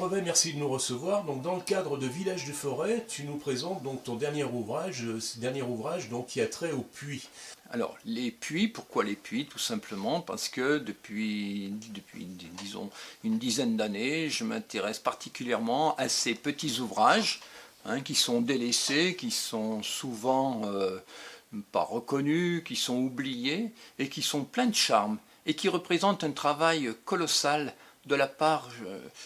Brevet, merci de nous recevoir. Donc, dans le cadre de Village de Forêt, tu nous présentes donc ton dernier ouvrage donc, qui a trait aux puits. Alors, les puits, pourquoi les puits? Tout simplement parce que depuis disons, une dizaine d'années, je m'intéresse particulièrement à ces petits ouvrages qui sont délaissés, qui sont souvent pas reconnus, qui sont oubliés et qui sont pleins de charme et qui représentent un travail colossal de la part,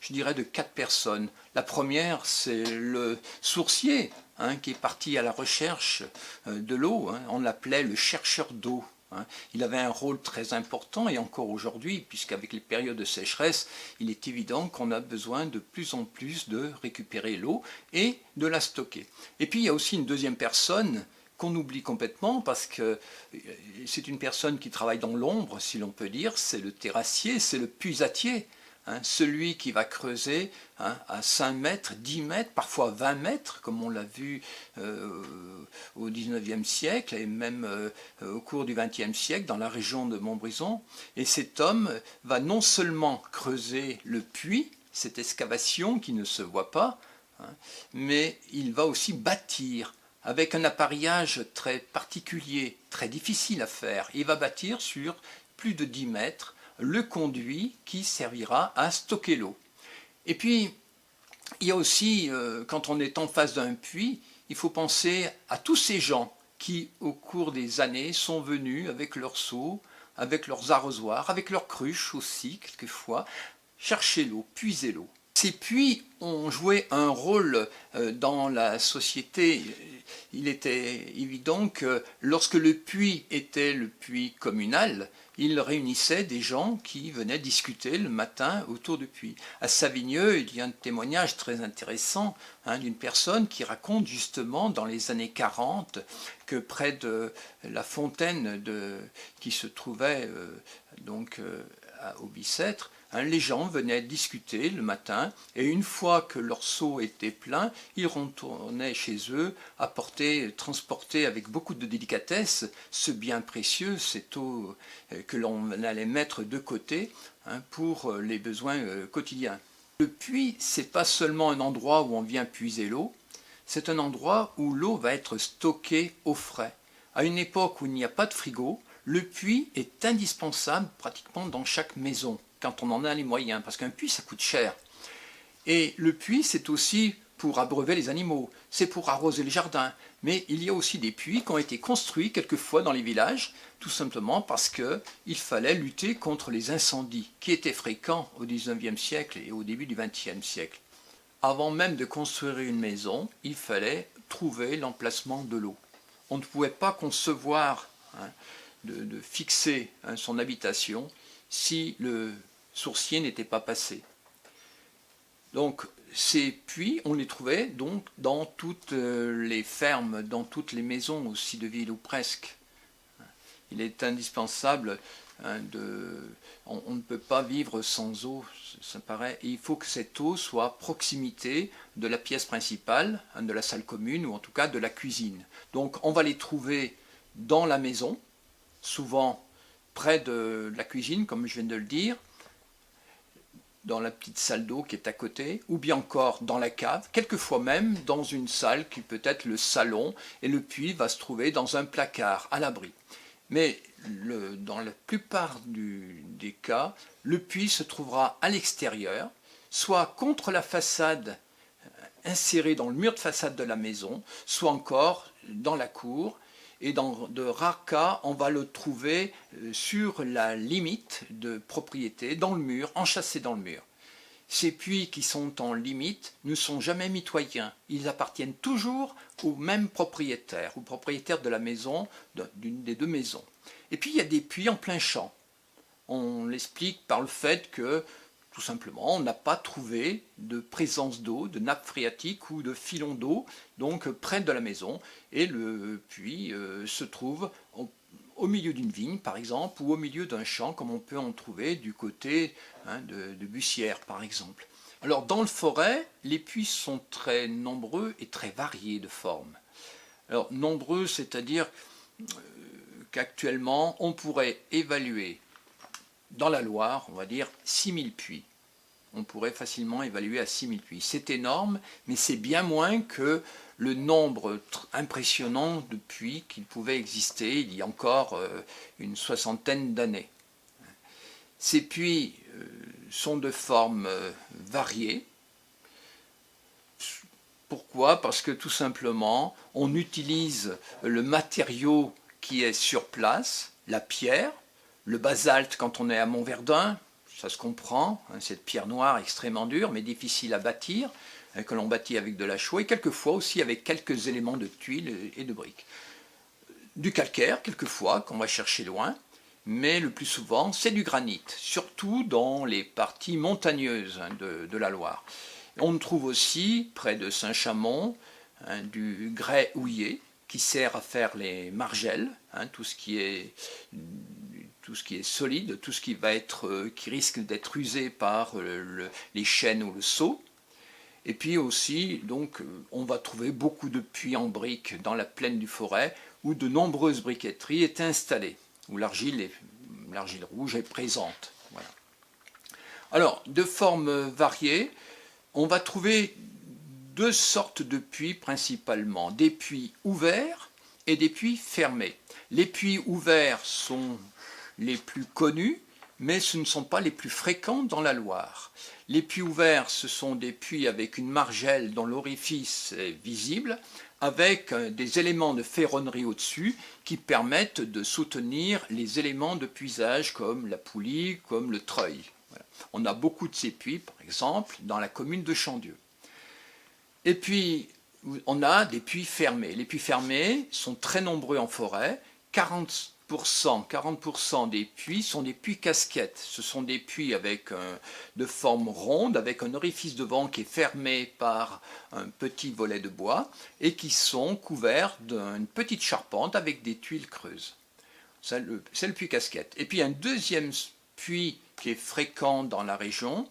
je dirais, de 4 personnes. La première, c'est le sourcier, qui est parti à la recherche de l'eau. On l'appelait le chercheur d'eau. Il avait un rôle très important, et encore aujourd'hui, puisqu'avec les périodes de sécheresse, il est évident qu'on a besoin de plus en plus de récupérer l'eau et de la stocker. Et puis il y a aussi une deuxième personne qu'on oublie complètement, parce que c'est une personne qui travaille dans l'ombre, si l'on peut dire, c'est le terrassier, c'est le puisatier. Celui qui va creuser à 5 mètres, 10 mètres, parfois 20 mètres, comme on l'a vu au XIXe siècle et même au cours du XXe siècle dans la région de Montbrison. Et cet homme va non seulement creuser le puits, cette excavation qui ne se voit pas, mais il va aussi bâtir avec un appareillage très particulier, très difficile à faire. Il va bâtir sur plus de 10 mètres le conduit qui servira à stocker l'eau. Et puis, il y a aussi, quand on est en face d'un puits, il faut penser à tous ces gens qui, au cours des années, sont venus avec leurs seaux, avec leurs arrosoirs, avec leurs cruches aussi, quelquefois, chercher l'eau, puiser l'eau. Ces puits ont joué un rôle dans la société. Il était évident que lorsque le puits était le puits communal, il réunissait des gens qui venaient discuter le matin autour du puits. À Savigneux, il y a un témoignage très intéressant d'une personne qui raconte justement dans les années 40 que près de la fontaine qui se trouvait au Bicêtre, les gens venaient discuter le matin, et une fois que leur seau était plein, ils retournaient chez eux, transporter avec beaucoup de délicatesse ce bien précieux, cette eau que l'on allait mettre de côté pour les besoins quotidiens. Le puits, c'est pas seulement un endroit où on vient puiser l'eau, c'est un endroit où l'eau va être stockée au frais. À une époque où il n'y a pas de frigo, le puits est indispensable pratiquement dans chaque maison, quand on en a les moyens, parce qu'un puits, ça coûte cher. Et le puits, c'est aussi pour abreuver les animaux, c'est pour arroser les jardins, mais il y a aussi des puits qui ont été construits quelquefois dans les villages, tout simplement parce qu'il fallait lutter contre les incendies, qui étaient fréquents au XIXe siècle et au début du XXe siècle. Avant même de construire une maison, il fallait trouver l'emplacement de l'eau. On ne pouvait pas concevoir de fixer son habitation si le sourcier n'était pas passé. Donc ces puits, on les trouvait donc dans toutes les fermes, dans toutes les maisons aussi de ville ou presque. Il est indispensable on ne peut pas vivre sans eau, ça paraît, et il faut que cette eau soit à proximité de la pièce principale, de la salle commune ou en tout cas de la cuisine. Donc on va les trouver dans la maison, souvent près de la cuisine, comme je viens de le dire, dans la petite salle d'eau qui est à côté, ou bien encore dans la cave, quelquefois même dans une salle qui peut être le salon, et le puits va se trouver dans un placard, à l'abri. Mais dans la plupart des cas, le puits se trouvera à l'extérieur, soit contre la façade insérée dans le mur de façade de la maison, soit encore dans la cour. Et dans de rares cas, on va le trouver sur la limite de propriété, dans le mur, enchâssé dans le mur. Ces puits qui sont en limite ne sont jamais mitoyens. Ils appartiennent toujours au même propriétaire, au propriétaire de la maison, d'une des deux maisons. Et puis il y a des puits en plein champ. On l'explique par le fait que, tout simplement, on n'a pas trouvé de présence d'eau, de nappe phréatique ou de filon d'eau, donc près de la maison. Et le puits se trouve au milieu d'une vigne, par exemple, ou au milieu d'un champ, comme on peut en trouver du côté de Bussière, par exemple. Alors, dans le forêt, les puits sont très nombreux et très variés de forme. Alors, nombreux, c'est-à-dire qu'actuellement, on pourrait évaluer dans la Loire, on va dire, 6000 puits. on pourrait facilement évaluer à 6000 puits. C'est énorme, mais c'est bien moins que le nombre impressionnant de puits qui pouvaient exister il y a encore une soixantaine d'années. Ces puits sont de formes variées. Pourquoi? Parce que tout simplement, on utilise le matériau qui est sur place, la pierre, le basalte quand on est à Montverdun, ça se comprend, hein, cette pierre noire extrêmement dure mais difficile à bâtir, hein, que l'on bâtit avec de la chaux et quelquefois aussi avec quelques éléments de tuiles et de briques. Du calcaire quelquefois qu'on va chercher loin, mais le plus souvent c'est du granit, surtout dans les parties montagneuses hein, de la Loire. On trouve aussi, près de Saint-Chamond, hein, du grès houillé qui sert à faire les margelles, hein, tout ce qui est solide, tout ce qui risque d'être usé par les chênes ou le saut. Et puis aussi, donc, on va trouver beaucoup de puits en briques dans la plaine du Forêt où de nombreuses briqueteries étaient installées, où l'argile rouge est présente. Voilà. Alors, de formes variées, on va trouver deux sortes de puits principalement, des puits ouverts et des puits fermés. Les puits ouverts sont les plus connus, mais ce ne sont pas les plus fréquents dans la Loire. Les puits ouverts, ce sont des puits avec une margelle dont l'orifice est visible, avec des éléments de ferronnerie au-dessus qui permettent de soutenir les éléments de puisage comme la poulie, comme le treuil. Voilà. On a beaucoup de ces puits, par exemple, dans la commune de Chandieu. Et puis, on a des puits fermés. Les puits fermés sont très nombreux en forêt. 40% des puits sont des puits casquettes. Ce sont des puits de forme ronde, avec un orifice devant qui est fermé par un petit volet de bois et qui sont couverts d'une petite charpente avec des tuiles creuses. C'est le puits casquette. Et puis un deuxième puits qui est fréquent dans la région,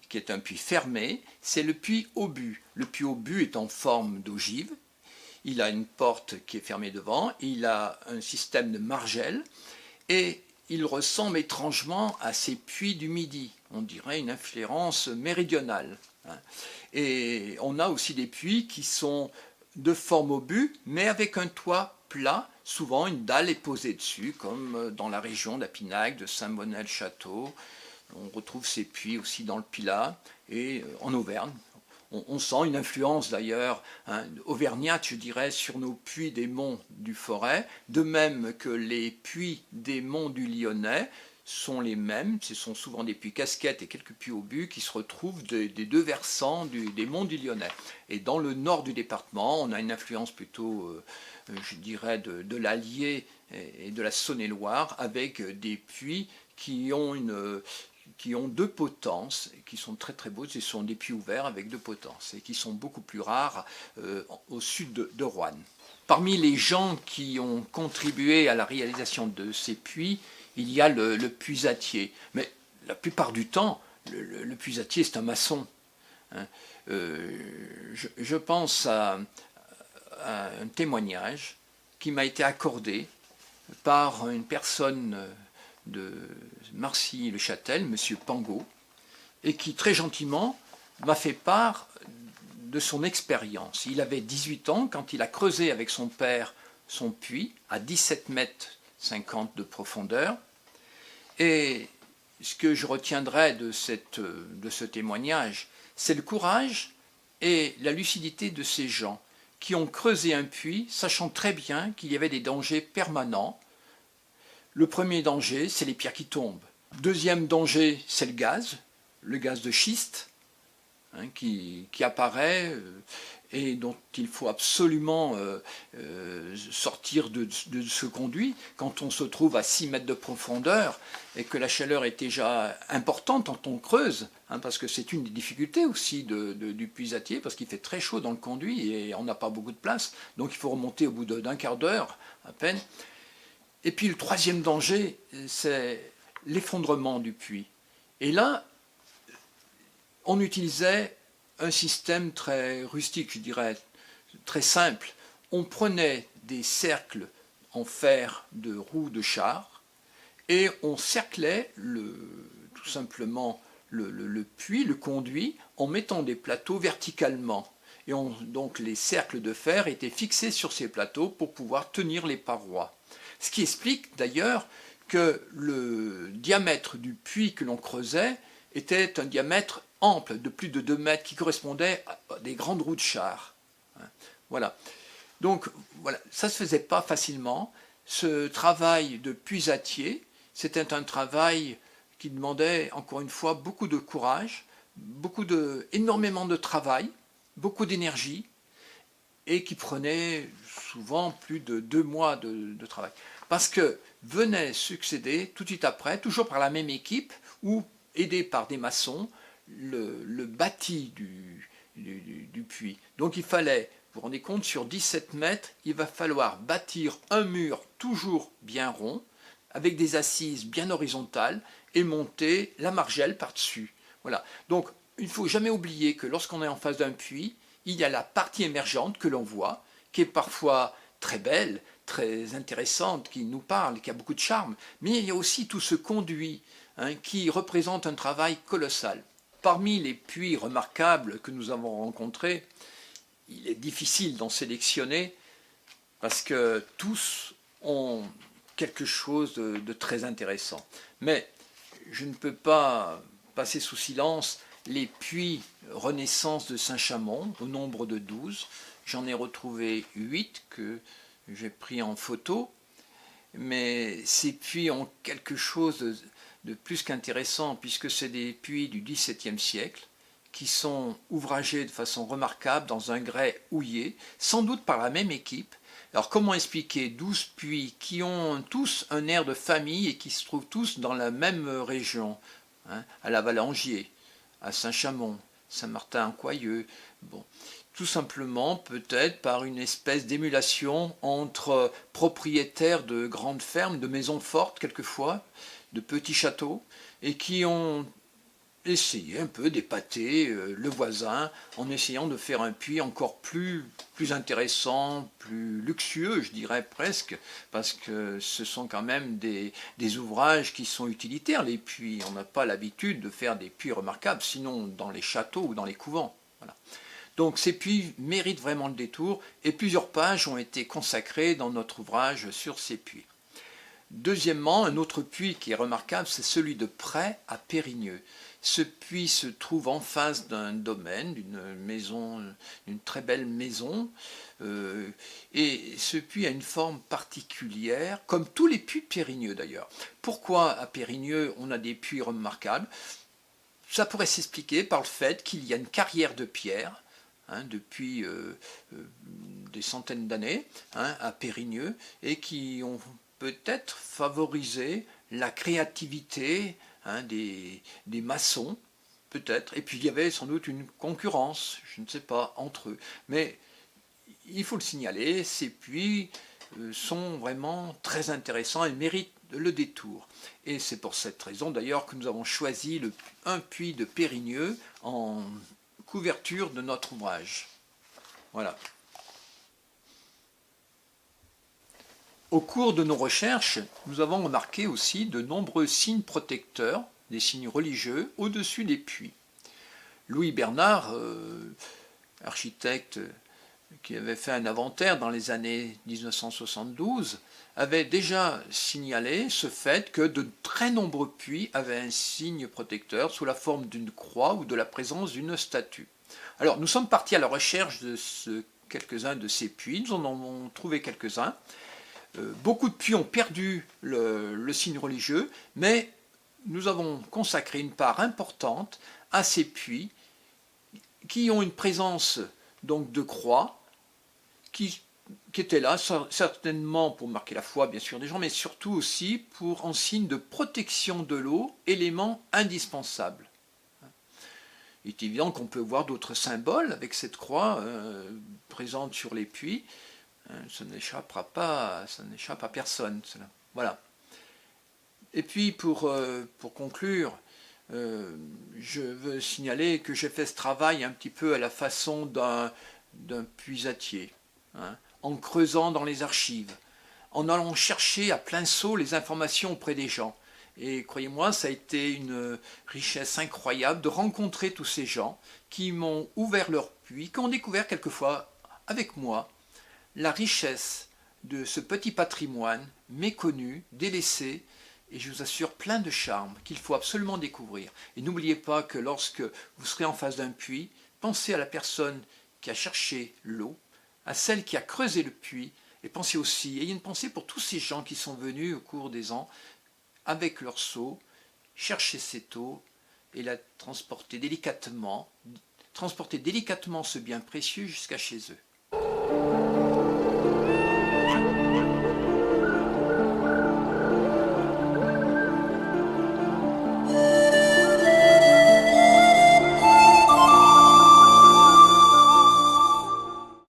qui est un puits fermé, c'est le puits obus. Le puits obus est en forme d'ogive. Il a une porte qui est fermée devant, il a un système de margelle et il ressemble étrangement à ces puits du Midi. On dirait une influence méridionale. Et on a aussi des puits qui sont de forme obus, mais avec un toit plat. Souvent, une dalle est posée dessus, comme dans la région d'Apinac, de Saint-Bonnet-le-Château. On retrouve ces puits aussi dans le Pilat et en Auvergne. On sent une influence d'ailleurs auvergnate, je dirais, sur nos puits des monts du Forêt, de même que les puits des monts du Lyonnais sont les mêmes. Ce sont souvent des puits casquettes et quelques puits obus qui se retrouvent des deux versants des monts du Lyonnais. Et dans le nord du département, on a une influence plutôt, je dirais, de l'Allier et de la Saône-et-Loire, avec des puits qui ont deux potences, et qui sont très très beaux. Ce sont des puits ouverts avec deux potences, et qui sont beaucoup plus rares au sud de Roanne. Parmi les gens qui ont contribué à la réalisation de ces puits, il y a le puisatier. Mais la plupart du temps, le puisatier, c'est un maçon. Hein. Je pense à un témoignage qui m'a été accordé par une personne de Marcilly-le-Châtel, M. Pangot, et qui très gentiment m'a fait part de son expérience. Il avait 18 ans quand il a creusé avec son père son puits à 17 mètres 50 de profondeur. Et ce que je retiendrai de ce témoignage, c'est le courage et la lucidité de ces gens qui ont creusé un puits, sachant très bien qu'il y avait des dangers permanents. Le premier danger, c'est les pierres qui tombent. Deuxième danger, c'est le gaz de schiste, hein, qui apparaît et dont il faut absolument sortir de ce conduit quand on se trouve à 6 mètres de profondeur et que la chaleur est déjà importante quand on creuse, hein, parce que c'est une des difficultés aussi du puisatier, parce qu'il fait très chaud dans le conduit et on n'a pas beaucoup de place, donc il faut remonter au bout d'un quart d'heure à peine. Et puis le troisième danger, c'est l'effondrement du puits. Et là, on utilisait un système très rustique, je dirais, très simple. On prenait des cercles en fer de roues de char et on cerclait tout simplement le puits, le conduit, en mettant des plateaux verticalement. Et donc les cercles de fer étaient fixés sur ces plateaux pour pouvoir tenir les parois. Ce qui explique d'ailleurs que le diamètre du puits que l'on creusait était un diamètre ample de plus de 2 mètres qui correspondait à des grandes roues de char. Voilà. Donc voilà, ça ne se faisait pas facilement. Ce travail de puisatier, c'était un travail qui demandait encore une fois beaucoup de courage, énormément de travail, beaucoup d'énergie, et qui prenait souvent plus de 2 mois de travail. Parce que venait succéder tout de suite après, toujours par la même équipe, ou aidé par des maçons, le bâti du puits. Donc il fallait, vous vous rendez compte, sur 17 mètres, il va falloir bâtir un mur toujours bien rond, avec des assises bien horizontales, et monter la margelle par-dessus. Voilà. Donc il ne faut jamais oublier que lorsqu'on est en face d'un puits, il y a la partie émergente que l'on voit, qui est parfois très belle, très intéressante, qui nous parle, qui a beaucoup de charme, mais il y a aussi tout ce conduit qui représente un travail colossal. Parmi les puits remarquables que nous avons rencontrés, il est difficile d'en sélectionner parce que tous ont quelque chose de très intéressant. Mais je ne peux pas passer sous silence les puits Renaissance de Saint-Chamond, au nombre de 12. J'en ai retrouvé 8 que j'ai pris en photo, mais ces puits ont quelque chose de plus qu'intéressant, puisque c'est des puits du XVIIe siècle, qui sont ouvragés de façon remarquable dans un grès houillé, sans doute par la même équipe. Alors comment expliquer 12 puits qui ont tous un air de famille et qui se trouvent tous dans la même région, à la Valangier, à Saint-Chamond, Saint-Martin-en-Coyeux, bon. Tout simplement peut-être par une espèce d'émulation entre propriétaires de grandes fermes, de maisons fortes quelquefois, de petits châteaux, et qui ont essayé un peu d'épater le voisin en essayant de faire un puits encore plus intéressant, plus luxueux, je dirais presque, parce que ce sont quand même des ouvrages qui sont utilitaires, les puits. On n'a pas l'habitude de faire des puits remarquables, sinon dans les châteaux ou dans les couvents. Voilà. Donc ces puits méritent vraiment le détour, et plusieurs pages ont été consacrées dans notre ouvrage sur ces puits. Deuxièmement, un autre puits qui est remarquable, c'est celui de Près à Périgneux. Ce puits se trouve en face d'un domaine, d'une maison, d'une très belle maison, et ce puits a une forme particulière, comme tous les puits de Périgneux d'ailleurs. Pourquoi à Périgneux on a des puits remarquables? Ça pourrait s'expliquer par le fait qu'il y a une carrière de pierre, depuis des centaines d'années, à Périgneux, et qui ont peut-être favorisé la créativité des maçons, peut-être, et puis il y avait sans doute une concurrence, je ne sais pas, entre eux. Mais il faut le signaler, ces puits sont vraiment très intéressants et méritent le détour. Et c'est pour cette raison d'ailleurs que nous avons choisi un puits de Périgneux en couverture de notre ouvrage. Voilà. Au cours de nos recherches, nous avons remarqué aussi de nombreux signes protecteurs, des signes religieux, au-dessus des puits. Louis Bernard, architecte qui avait fait un inventaire dans les années 1972, avait déjà signalé ce fait que de très nombreux puits avaient un signe protecteur sous la forme d'une croix ou de la présence d'une statue. Alors nous sommes partis à la recherche de quelques-uns de ces puits, nous en avons trouvé quelques-uns. Beaucoup de puits ont perdu le signe religieux, mais nous avons consacré une part importante à ces puits qui ont une présence donc de croix, qui étaient là certainement pour marquer la foi bien sûr des gens, mais surtout aussi en signe de protection de l'eau, élément indispensable. Il est évident qu'on peut voir d'autres symboles avec cette croix présente sur les puits. Ça n'échappera pas, ça n'échappe à personne. Cela. Voilà. Et puis pour conclure, je veux signaler que j'ai fait ce travail un petit peu à la façon d'un puisatier, en creusant dans les archives, en allant chercher à plein seau les informations auprès des gens. Et croyez-moi, ça a été une richesse incroyable de rencontrer tous ces gens qui m'ont ouvert leur puits, qui ont découvert quelquefois avec moi la richesse de ce petit patrimoine méconnu, délaissé, et je vous assure plein de charme qu'il faut absolument découvrir. Et n'oubliez pas que lorsque vous serez en face d'un puits, pensez à la personne qui a cherché l'eau, à celle qui a creusé le puits, et pensez aussi, ayez une pensée pour tous ces gens qui sont venus au cours des ans avec leur seau, chercher cette eau et la transporter délicatement ce bien précieux jusqu'à chez eux.